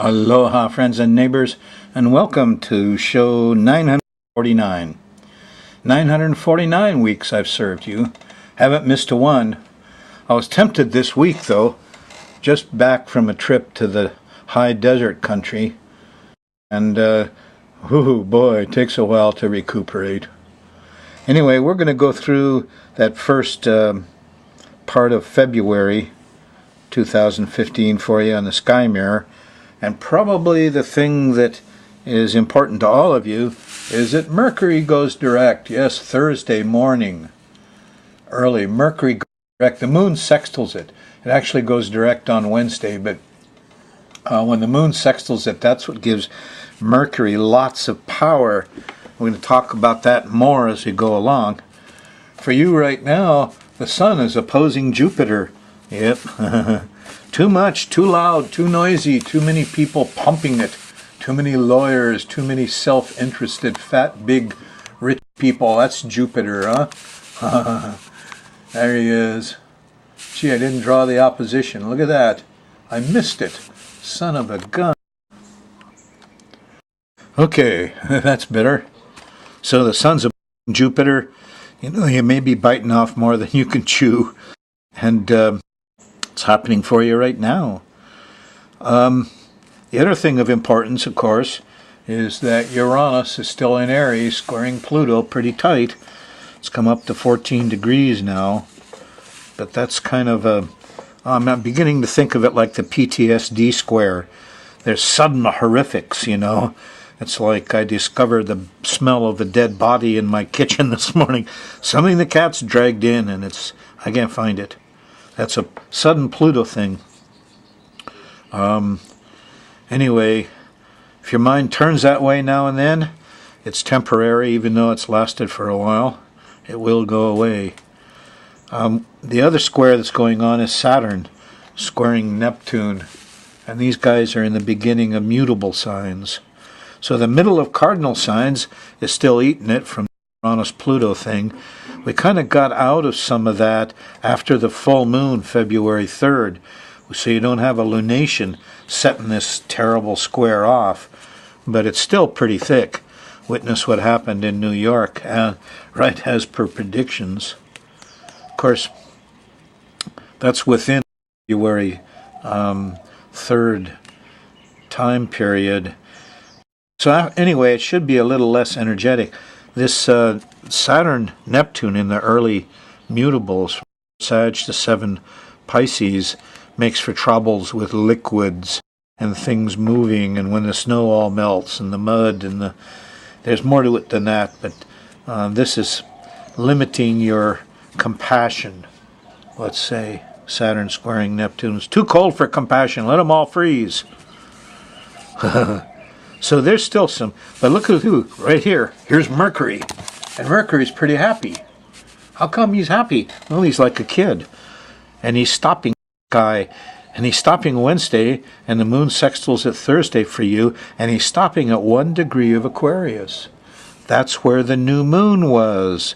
Aloha, friends and neighbors, and welcome to show 949. 949 weeks I've served you. Haven't missed a one. I was tempted this week, though, just back from a trip to the high desert country, and, oh boy, it takes a while to recuperate. Anyway, we're going to go through that first part of February 2015 for you on the Sky Mirror. And probably the thing that is important to all of you is that Mercury goes direct. Yes, Thursday morning, early, Mercury goes direct. The moon sextiles it. It actually goes direct on Wednesday, but when the moon sextiles it, that's what gives Mercury lots of power. We're going to talk about that more as we go along. For you right now, the sun is opposing Jupiter. Yep. Too much, too loud, too noisy, too many people pumping it, too many lawyers, too many self-interested, fat, big, rich people. That's Jupiter, huh? There he is. Gee, I didn't draw the opposition. Look at that. I missed it. Son of a gun. Okay, that's better. So the sun's opposing Jupiter. You know, you may be biting off more than you can chew. And it's happening for you right now. The other thing of importance, of course, is that Uranus is still in Aries, squaring Pluto pretty tight. It's come up to 14 degrees now. But that's kind of a... I'm beginning to think of it like the PTSD square. There's sudden horrifics, you know. It's like I discovered the smell of a dead body in my kitchen this morning. Something the cat's dragged in, and I can't find it. That's a sudden Pluto thing. Anyway, if your mind turns that way now and then, it's temporary, even though it's lasted for a while. It will go away. The other square that's going on is Saturn, squaring Neptune. And these guys are in the beginning of mutable signs. So the middle of cardinal signs is still eating it from the Uranus-Pluto thing. We kind of got out of some of that after the full moon, February 3rd. So you don't have a lunation setting this terrible square off. But it's still pretty thick. Witness what happened in New York, right as per predictions. Of course, that's within February 3rd time period. So anyway, it should be a little less energetic. This Saturn-Neptune in the early mutables, from Sag to 7 Pisces, makes for troubles with liquids and things moving, and when the snow all melts and the mud and there's more to it than that, but this is limiting your compassion. Let's say Saturn squaring Neptune. It's too cold for compassion. Let them all freeze. So there's still some, but look at who, right here. Here's Mercury, and Mercury's pretty happy. How come he's happy? Well, he's like a kid, and he's stopping sky, and he's stopping Wednesday, and the moon sextiles at Thursday for you, and he's stopping at 1 degree of Aquarius. That's where the new moon was.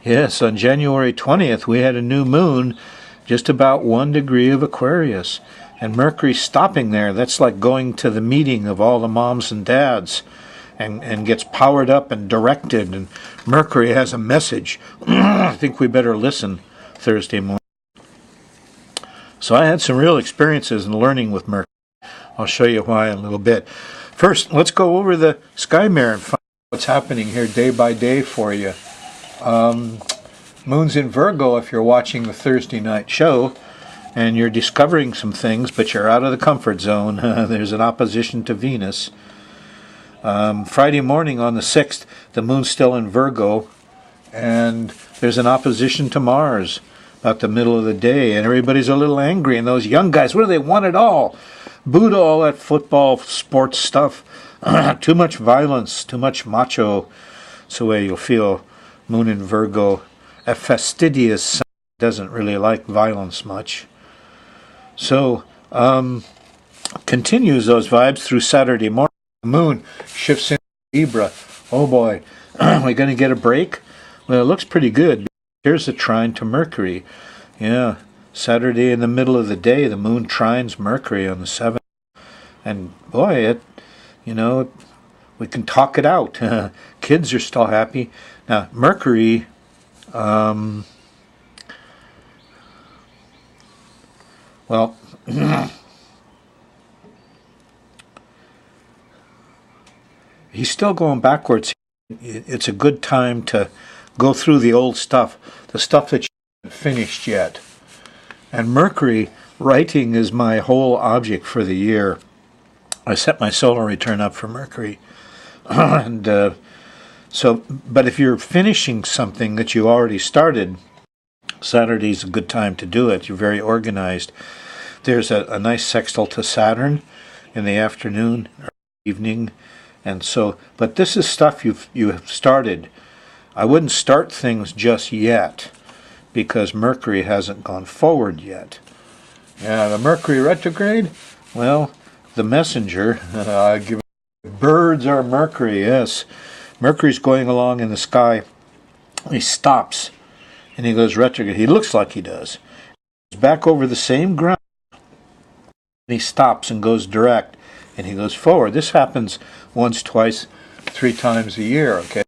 Yes, on January 20th, we had a new moon just about 1 degree of Aquarius. And Mercury's stopping there. That's like going to the meeting of all the moms and dads and gets powered up and directed. And Mercury has a message. I think we better listen Thursday morning. So I had some real experiences in learning with Mercury. I'll show you why in a little bit. First, let's go over the Sky Mirror and find out what's happening here day by day for you. Moon's in Virgo if you're watching the Thursday night show. And you're discovering some things, but you're out of the comfort zone. There's an opposition to Venus. Friday morning on the 6th, the moon's still in Virgo, and there's an opposition to Mars about the middle of the day, and everybody's a little angry, and those young guys, what do they want it all? Boot all that football, sports stuff. Too much violence, too much macho. That's the way you'll feel. Moon in Virgo. A fastidious sign doesn't really like violence much. So, continues those vibes through Saturday morning. The moon shifts into Libra. Oh boy, are we going to get a break? Well, it looks pretty good. Here's a trine to Mercury. Yeah, Saturday in the middle of the day, the moon trines Mercury on the 7th. And boy, you know, we can talk it out. Kids are still happy. Now, Mercury, well, he's still going backwards. It's a good time to go through the old stuff, the stuff that you haven't finished yet. And Mercury, writing is my whole object for the year. I set my solar return up for Mercury. And but if you're finishing something that you already started, Saturday's a good time to do it. You're very organized. There's a nice sextile to Saturn in the afternoon or evening. And so, but this is stuff you have started. I wouldn't start things just yet because Mercury hasn't gone forward yet. Yeah, the Mercury retrograde, well, the messenger, birds are Mercury, yes. Mercury's going along in the sky. He stops and he goes retrograde. He looks like he does. He's back over the same ground. And he stops and goes direct and he goes forward. This happens once, twice, 3 times a year, okay?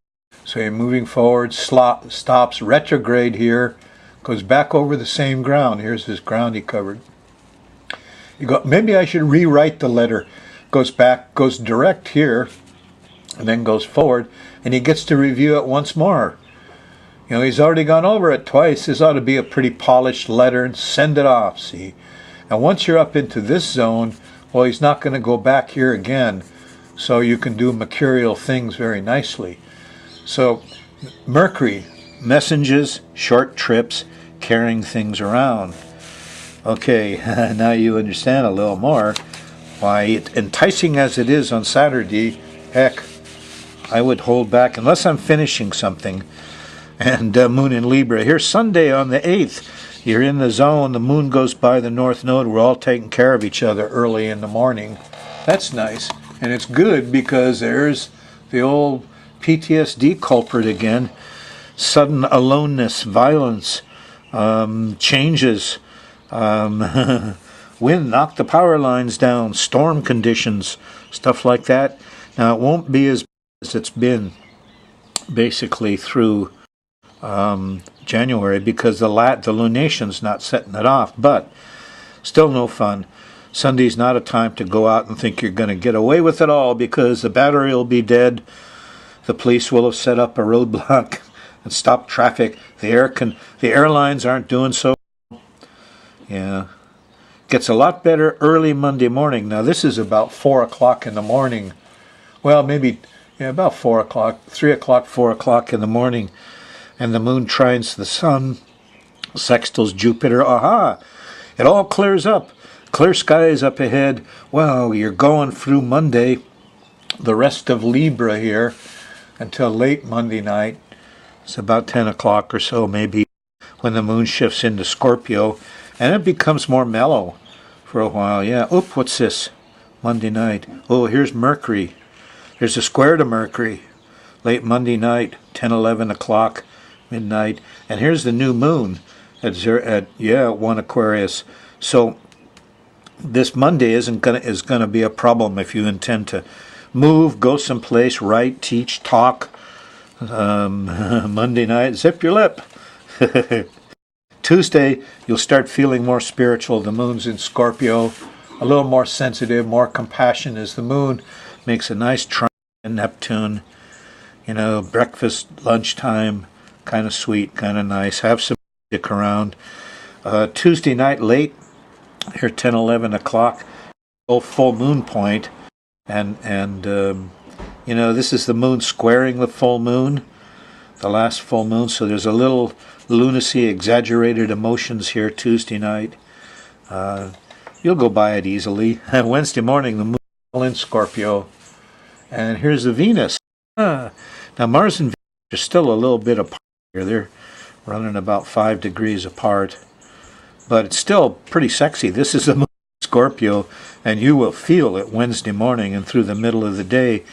So you're moving forward, stops, retrograde here, goes back over the same ground. Here's this ground he covered. You go, maybe I should rewrite the letter. Goes back, goes direct here, and then goes forward, and he gets to review it once more. You know, he's already gone over it twice. This ought to be a pretty polished letter, and send it off, see? And once you're up into this zone, well, he's not going to go back here again, so you can do mercurial things very nicely. So, Mercury, messages, short trips, carrying things around. Okay, now you understand a little more why, enticing as it is on Saturday, heck, I would hold back unless I'm finishing something. And Moon in Libra. Here's Sunday on the 8th. You're in the zone. The moon goes by the North Node. We're all taking care of each other early in the morning. That's nice. And it's good because there's the old PTSD culprit again. Sudden aloneness, violence, changes, wind, knock the power lines down, storm conditions, stuff like that. Now, it won't be as bad as it's been basically through January because the lunation's not setting it off, but still no fun. Sunday's not a time to go out and think you're going to get away with it all because the battery will be dead. The police will have set up a roadblock and stopped traffic. The airlines aren't doing so. Yeah. Gets a lot better early Monday morning. Now this is about 4 o'clock in the morning. Well, maybe about 4 o'clock, 3 o'clock, 4 o'clock in the morning. And the moon trines the sun, sextiles Jupiter. Aha! It all clears up. Clear skies up ahead. Well, you're going through Monday, the rest of Libra here, until late Monday night. It's about 10 o'clock or so, maybe, when the moon shifts into Scorpio, and it becomes more mellow for a while. Yeah, oop, what's this? Monday night. Oh, here's Mercury. There's a square to Mercury. Late Monday night, 10, 11 o'clock, midnight. And here's the new moon at 1 Aquarius. So this Monday is gonna be a problem if you intend to move, go someplace, write, teach, talk. Monday night, zip your lip. Tuesday, you'll start feeling more spiritual. The moon's in Scorpio, a little more sensitive, more compassion as the moon makes a nice trine in Neptune. You know, breakfast, lunchtime, kind of sweet, kind of nice. Have some music around. Tuesday night, late, here 10, 11 o'clock, full moon point. And you know, this is the moon squaring the full moon, the last full moon. So there's a little lunacy, exaggerated emotions here Tuesday night. You'll go by it easily. Wednesday morning, the moon is in Scorpio. And here's the Venus. Now, Mars and Venus are still a little bit apart here. They're running about 5 degrees apart. But it's still pretty sexy. This is the moon in Scorpio, and you will feel it Wednesday morning and through the middle of the day.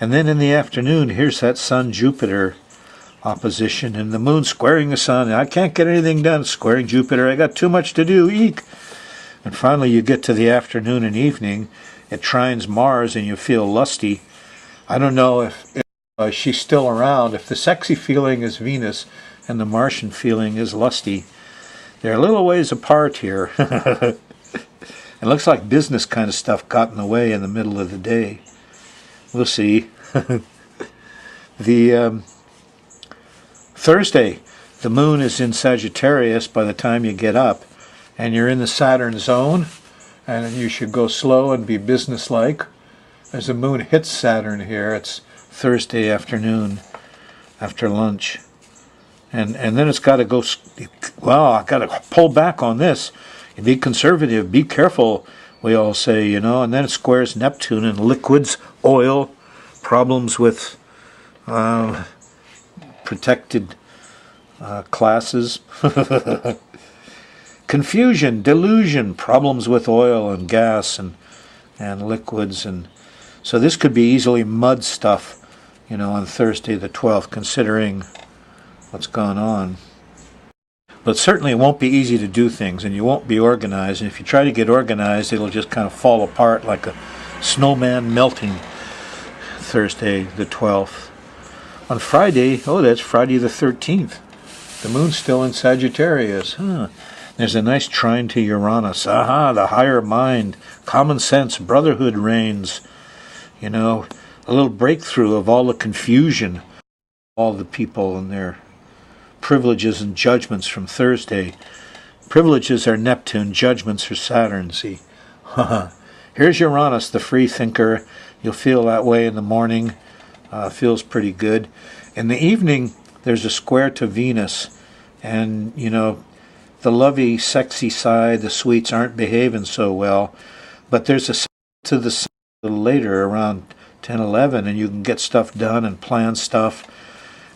And then in the afternoon, here's that Sun-Jupiter opposition, and the moon squaring the sun. I can't get anything done squaring Jupiter. I got too much to do. Eek! And finally, you get to the afternoon and evening, it trines Mars and you feel lusty. I don't know if she's still around. If the sexy feeling is Venus and the Martian feeling is lusty, they're a little ways apart here. It looks like business kind of stuff got in the way in the middle of the day. We'll see. The Thursday, the moon is in Sagittarius by the time you get up, and you're in the Saturn zone, and you should go slow and be businesslike. As the moon hits Saturn here, it's Thursday afternoon after lunch. And then it's got to go, well, I got to pull back on this. Be conservative, be careful, we all say, you know. And then it squares Neptune and liquids, oil, problems with protected classes, confusion, delusion, problems with oil and gas and liquids. And so this could be easily mud stuff, you know, on Thursday the 12th, considering what's gone on. But certainly it won't be easy to do things, and you won't be organized. And if you try to get organized, it'll just kind of fall apart like a snowman melting. Thursday the 12th. On Friday, oh, that's Friday the 13th. The moon's still in Sagittarius. There's a nice trine to Uranus. Aha, the higher mind, common sense, brotherhood reigns. You know, a little breakthrough of all the confusion, all the people and their privileges and judgments from Thursday. Privileges are Neptune, judgments are Saturn, see. Here's Uranus, the free thinker. You'll feel that way in the morning. Feels pretty good. In the evening, there's a square to Venus. And, you know, the lovey, sexy side, the sweets aren't behaving so well. But there's a to the sun a little later, around 10, 11, and you can get stuff done and plan stuff.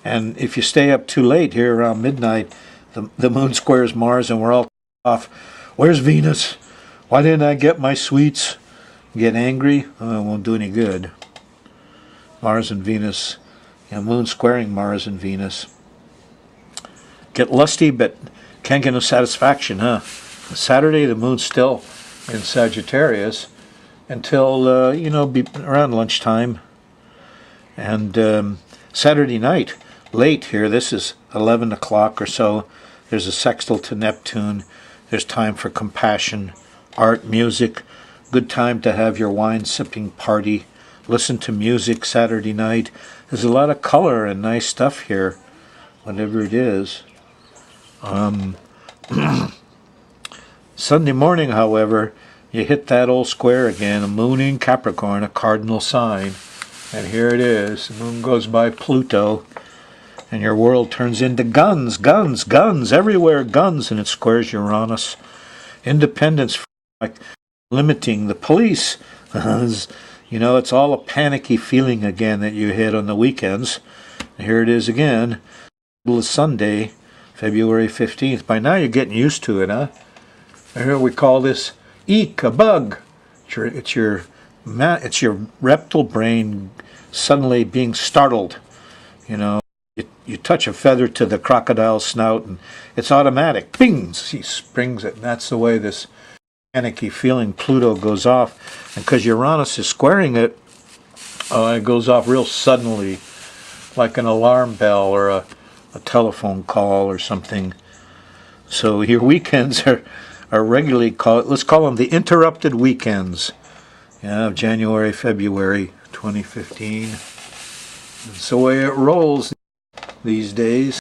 And if you stay up too late here around midnight, the moon squares Mars and we're all off. Where's Venus? Why didn't I get my sweets? Get angry? Oh, it won't do any good. Mars and Venus, you know, moon squaring Mars and Venus. Get lusty, but can't get no satisfaction, huh? Saturday, the moon's still in Sagittarius until, you know, around lunchtime. And Saturday night, late here, this is 11 o'clock or so, there's a sextile to Neptune. There's time for compassion, art, music. Good time to have your wine-sipping party. Listen to music Saturday night. There's a lot of color and nice stuff here, whatever it is. Sunday morning, however, you hit that old square again, a moon in Capricorn, a cardinal sign. And here it is. The moon goes by Pluto, and your world turns into guns, guns, guns, everywhere guns, and it squares Uranus. Independence, like limiting the police. You know, it's all a panicky feeling again that you hit on the weekends. And here it is again, middle of Sunday, February 15th. By now you're getting used to it, huh? And here we call this eek, a bug. It's your reptile brain suddenly being startled. You know, you touch a feather to the crocodile's snout and it's automatic. Bing! He springs it, and that's the way this panicky feeling Pluto goes off. And because Uranus is squaring it, it goes off real suddenly, like an alarm bell or a telephone call or something. So your weekends are regularly called, let's call them the interrupted weekends. Yeah, of January, February 2015. It's the way it rolls these days.